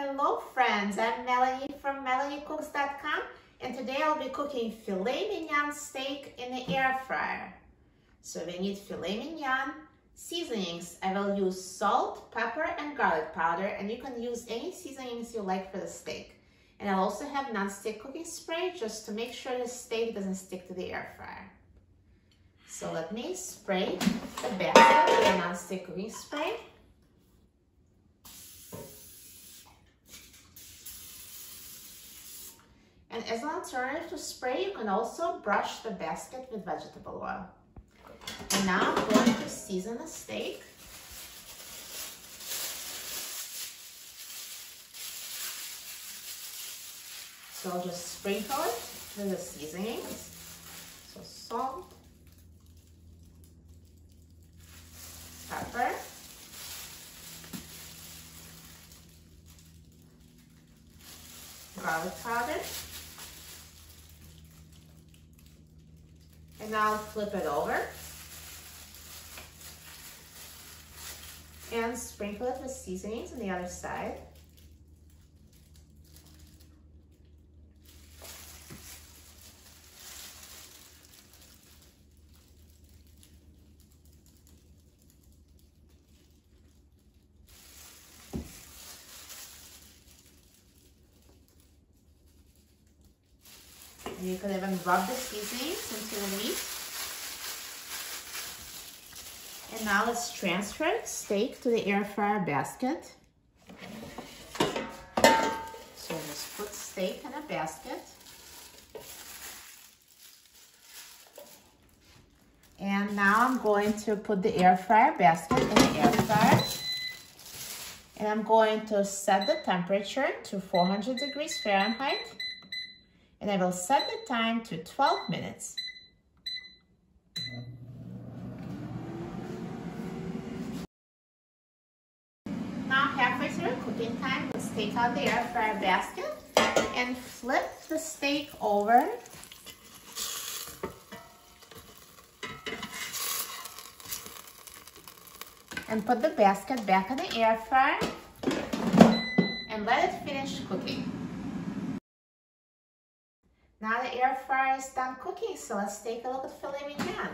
Hello friends, I'm Melanie from MelanieCooks.com, and today I'll be cooking filet mignon steak in the air fryer. So we need filet mignon, seasonings. I will use salt, pepper, and garlic powder, and you can use any seasonings you like for the steak. And I'll also have non-stick cooking spray just to make sure the steak doesn't stick to the air fryer. So let me spray the basket with a non-stick cooking spray. And as an alternative to spray, you can also brush the basket with vegetable oil. And now I'm going to season the steak. So I'll just sprinkle it with the seasonings. So salt, pepper, garlic powder, and now I'll flip it over and sprinkle it with seasonings on the other side. And you can even rub the seasonings into the meat. And now let's transfer steak to the air fryer basket. So just put steak in a basket. And now I'm going to put the air fryer basket in the air fryer. And I'm going to set the temperature to 400 degrees Fahrenheit. And I will set the time to 12 minutes. Now halfway through cooking time, let's take out the air fryer basket and flip the steak over. And put the basket back in the air fryer and let it finish cooking. Now the air fryer is done cooking, so let's take a look at filet mignon.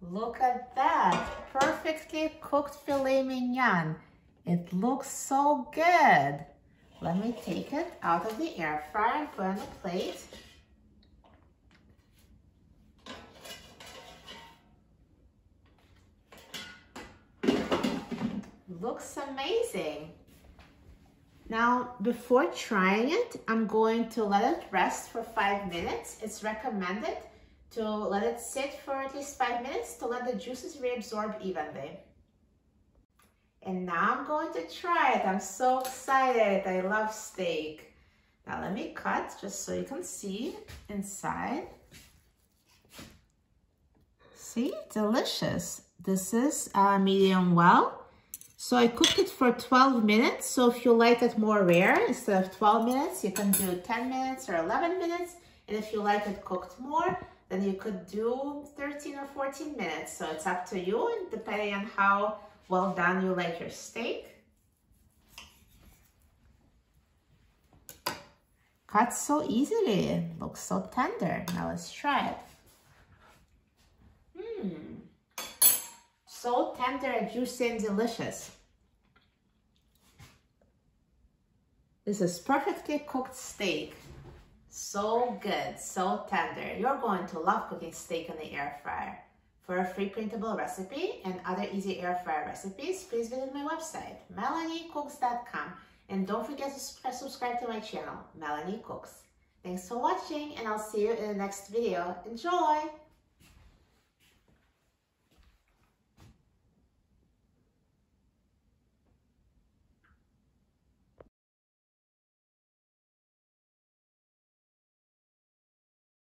Look at that, perfectly cooked filet mignon. It looks so good. Let me take it out of the air fryer and put it on a plate. Looks amazing. Now, before trying it, I'm going to let it rest for 5 minutes. It's recommended to let it sit for at least 5 minutes to let the juices reabsorb evenly. And now I'm going to try it. I'm so excited. I love steak. Now let me cut just so you can see inside. See, delicious. This is medium well. So I cooked it for 12 minutes. So if you like it more rare, instead of 12 minutes, you can do 10 minutes or 11 minutes. And if you like it cooked more, then you could do 13 or 14 minutes. So it's up to you, and depending on how well done you like your steak. Cuts so easily, looks so tender. Now let's try it. So tender, juicy, and delicious. This is perfectly cooked steak. So good, so tender. You're going to love cooking steak in the air fryer. For a free printable recipe and other easy air fryer recipes, please visit my website, MelanieCooks.com. And don't forget to subscribe to my channel, Melanie Cooks. Thanks for watching, and I'll see you in the next video. Enjoy!